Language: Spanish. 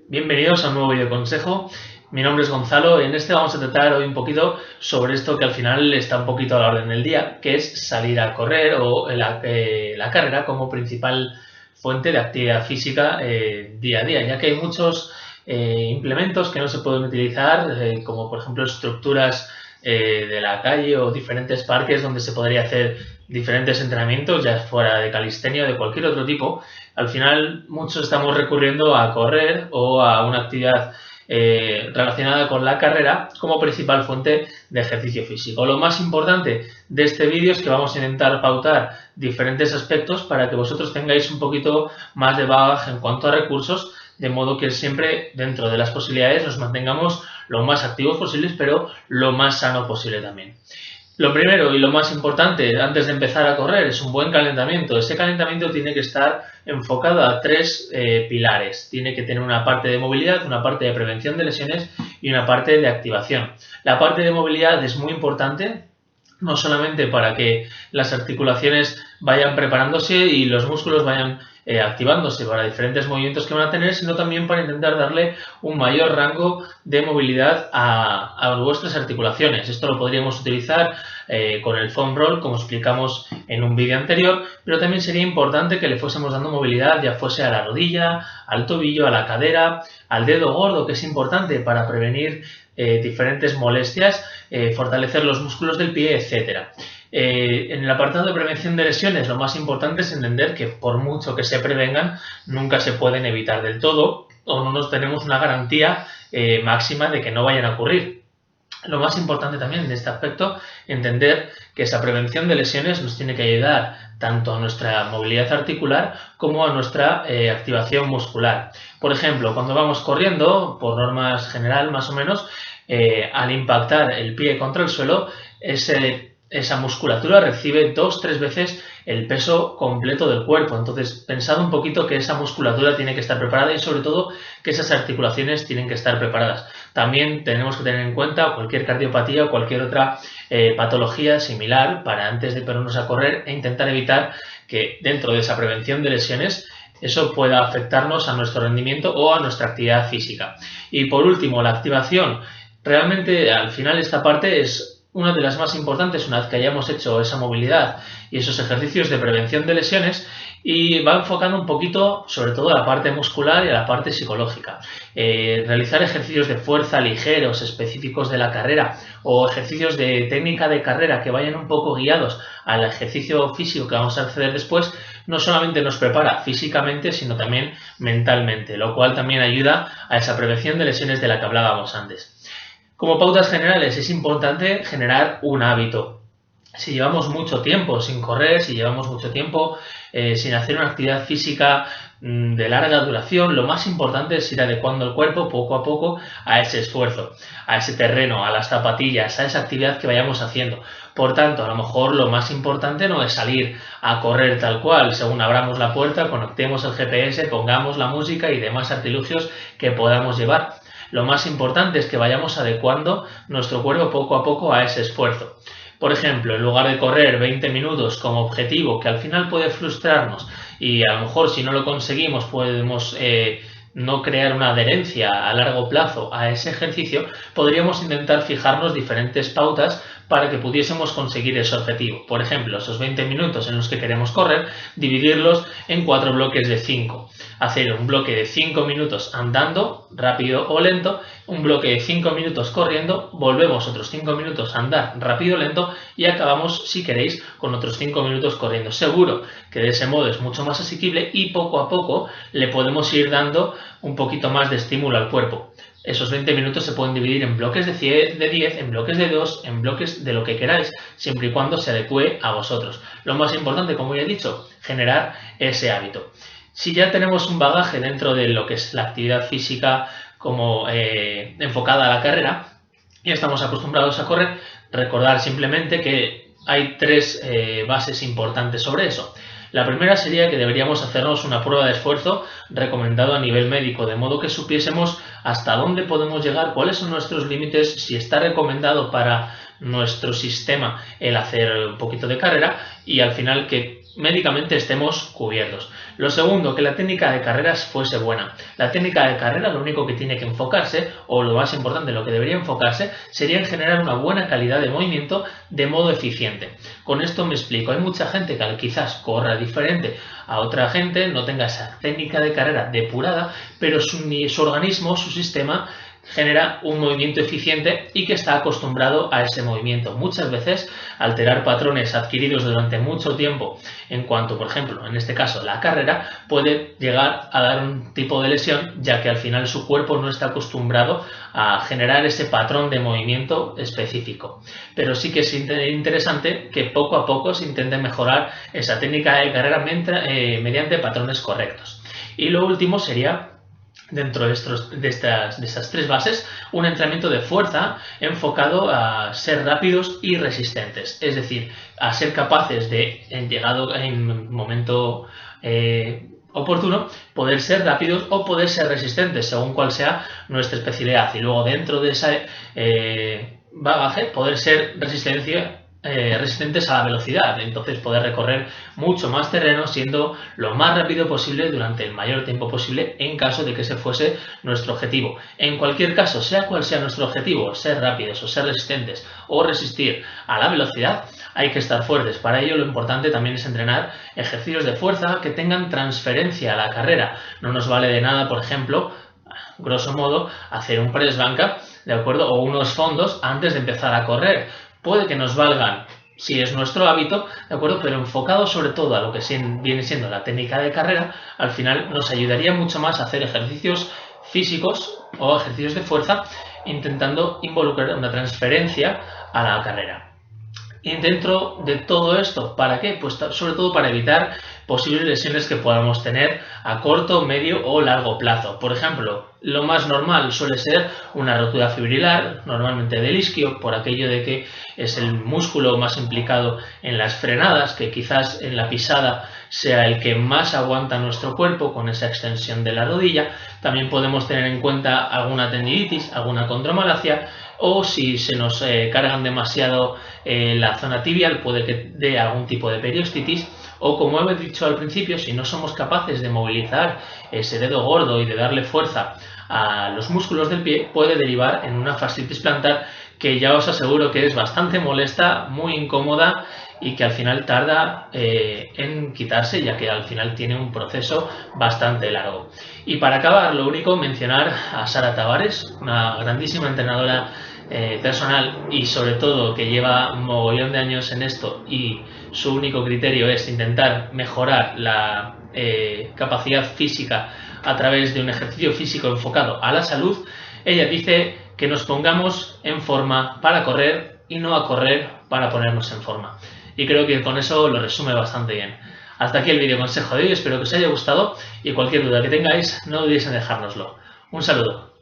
Bienvenidos a un nuevo video consejo. Mi nombre es Gonzalo y en este vamos a tratar hoy un poquito sobre esto que al final está un poquito a la orden del día, que es salir a correr o la carrera como principal fuente de actividad física día a día, ya que hay muchos implementos que no se pueden utilizar, como por ejemplo estructuras de la calle o diferentes parques donde se podría hacer diferentes entrenamientos, ya fuera de calistenia o de cualquier otro tipo. Al final muchos estamos recurriendo a correr o a una actividad relacionada con la carrera como principal fuente de ejercicio físico. Lo más importante de este vídeo es que vamos a intentar pautar diferentes aspectos para que vosotros tengáis un poquito más de bagaje en cuanto a recursos, de modo que siempre dentro de las posibilidades nos mantengamos lo más activos posibles, pero lo más sano posible también. Lo primero y lo más importante antes de empezar a correr es un buen calentamiento. Ese calentamiento tiene que estar enfocado a tres pilares. Tiene que tener una parte de movilidad, una parte de prevención de lesiones y una parte de activación. La parte de movilidad es muy importante, no solamente para que las articulaciones vayan preparándose y los músculos vayan activándose para diferentes movimientos que van a tener, sino también para intentar darle un mayor rango de movilidad a vuestras articulaciones. Esto lo podríamos utilizar con el foam roll, como explicamos en un vídeo anterior, pero también sería importante que le fuésemos dando movilidad, ya fuese a la rodilla, al tobillo, a la cadera, al dedo gordo, que es importante para prevenir diferentes molestias, fortalecer los músculos del pie, etc. En el apartado de prevención de lesiones, lo más importante es entender que por mucho que se prevengan, nunca se pueden evitar del todo o no nos tenemos una garantía máxima de que no vayan a ocurrir. Lo más importante también en este aspecto, entender que esa prevención de lesiones nos tiene que ayudar tanto a nuestra movilidad articular como a nuestra activación muscular. Por ejemplo, cuando vamos corriendo, por norma general más o menos, al impactar el pie contra el suelo, esa musculatura recibe 2-3 veces el peso completo del cuerpo. Entonces, pensad un poquito que esa musculatura tiene que estar preparada y sobre todo que esas articulaciones tienen que estar preparadas. También tenemos que tener en cuenta cualquier cardiopatía o cualquier otra patología similar para antes de ponernos a correr e intentar evitar que dentro de esa prevención de lesiones eso pueda afectarnos a nuestro rendimiento o a nuestra actividad física. Y por último, la activación. Realmente al final esta parte es una de las más importantes una vez que hayamos hecho esa movilidad y esos ejercicios de prevención de lesiones, y va enfocando un poquito sobre todo a la parte muscular y a la parte psicológica. Realizar ejercicios de fuerza ligeros, específicos de la carrera, o ejercicios de técnica de carrera que vayan un poco guiados al ejercicio físico que vamos a acceder después, no solamente nos prepara físicamente, sino también mentalmente, lo cual también ayuda a esa prevención de lesiones de la que hablábamos antes. Como pautas generales, es importante generar un hábito. Si llevamos mucho tiempo sin correr, si llevamos mucho tiempo sin hacer una actividad física de larga duración, lo más importante es ir adecuando el cuerpo poco a poco a ese esfuerzo, a ese terreno, a las zapatillas, a esa actividad que vayamos haciendo. Por tanto, a lo mejor lo más importante no es salir a correr tal cual, según abramos la puerta, conectemos el GPS, pongamos la música y demás artilugios que podamos llevar. Lo más importante es que vayamos adecuando nuestro cuerpo poco a poco a ese esfuerzo. Por ejemplo, en lugar de correr 20 minutos como objetivo, que al final puede frustrarnos y a lo mejor si no lo conseguimos podemos no crear una adherencia a largo plazo a ese ejercicio, podríamos intentar fijarnos diferentes pautas para que pudiésemos conseguir ese objetivo. Por ejemplo, esos 20 minutos en los que queremos correr, dividirlos en 4 bloques de 5. Hacer un bloque de 5 minutos andando, rápido o lento, un bloque de 5 minutos corriendo, volvemos otros 5 minutos a andar, rápido o lento, y acabamos, si queréis, con otros 5 minutos corriendo. Seguro que de ese modo es mucho más asequible y poco a poco le podemos ir dando un poquito más de estímulo al cuerpo. Esos 20 minutos se pueden dividir en bloques de 10, en bloques de 2, en bloques de lo que queráis, siempre y cuando se adecue a vosotros. Lo más importante, como ya he dicho, generar ese hábito. Si ya tenemos un bagaje dentro de lo que es la actividad física como enfocada a la carrera, y estamos acostumbrados a correr, recordar simplemente que hay tres bases importantes sobre eso. La primera sería que deberíamos hacernos una prueba de esfuerzo recomendado a nivel médico, de modo que supiésemos hasta dónde podemos llegar, cuáles son nuestros límites, si está recomendado para nuestro sistema el hacer un poquito de carrera y al final que médicamente estemos cubiertos. Lo segundo, que la técnica de carreras fuese buena. La técnica de carrera lo único que tiene que enfocarse, o lo más importante, lo que debería enfocarse, sería en generar una buena calidad de movimiento de modo eficiente. Con esto me explico. Hay mucha gente que quizás corra diferente a otra gente, no tenga esa técnica de carrera depurada, pero su organismo, su sistema, genera un movimiento eficiente y que está acostumbrado a ese movimiento. Muchas veces alterar patrones adquiridos durante mucho tiempo en cuanto, por ejemplo, en este caso la carrera, puede llegar a dar un tipo de lesión, ya que al final su cuerpo no está acostumbrado a generar ese patrón de movimiento específico. Pero sí que es interesante que poco a poco se intente mejorar esa técnica de carrera mediante patrones correctos. Y lo último sería, dentro de estas tres bases, un entrenamiento de fuerza enfocado a ser rápidos y resistentes, es decir, a ser capaces de, llegado en momento oportuno, poder ser rápidos o poder ser resistentes, según cual sea nuestra especialidad, y luego dentro de ese bagaje poder ser resistentes a la velocidad, entonces poder recorrer mucho más terreno siendo lo más rápido posible durante el mayor tiempo posible en caso de que ese fuese nuestro objetivo. En cualquier caso, sea cual sea nuestro objetivo, ser rápidos o ser resistentes o resistir a la velocidad, hay que estar fuertes. Para ello lo importante también es entrenar ejercicios de fuerza que tengan transferencia a la carrera. No nos vale de nada, por ejemplo, grosso modo, hacer un press banca, ¿de acuerdo? O unos fondos antes de empezar a correr. Puede que nos valgan si es nuestro hábito, ¿de acuerdo? Pero enfocado sobre todo a lo que viene siendo la técnica de carrera, al final nos ayudaría mucho más a hacer ejercicios físicos o ejercicios de fuerza, intentando involucrar una transferencia a la carrera. Y dentro de todo esto, ¿para qué? Pues sobre todo para evitar posibles lesiones que podamos tener a corto, medio o largo plazo. Por ejemplo, lo más normal suele ser una rotura fibrilar, normalmente del isquio, por aquello de que es el músculo más implicado en las frenadas, que quizás en la pisada sea el que más aguanta nuestro cuerpo con esa extensión de la rodilla. También podemos tener en cuenta alguna tendinitis, alguna condromalacia, o si se nos cargan demasiado la zona tibial, puede que dé algún tipo de periostitis, o como he dicho al principio, si no somos capaces de movilizar ese dedo gordo y de darle fuerza a los músculos del pie, puede derivar en una fascitis plantar, que ya os aseguro que es bastante molesta, muy incómoda y que al final tarda en quitarse, ya que al final tiene un proceso bastante largo. Y para acabar, lo único, mencionar a Sara Tavares, una grandísima entrenadora personal y sobre todo que lleva un mogollón de años en esto, y su único criterio es intentar mejorar la capacidad física a través de un ejercicio físico enfocado a la salud. Ella dice que nos pongamos en forma para correr y no a correr para ponernos en forma. Y creo que con eso lo resume bastante bien. Hasta aquí el vídeo consejo de hoy, espero que os haya gustado y cualquier duda que tengáis no dudéis en dejárnoslo. Un saludo.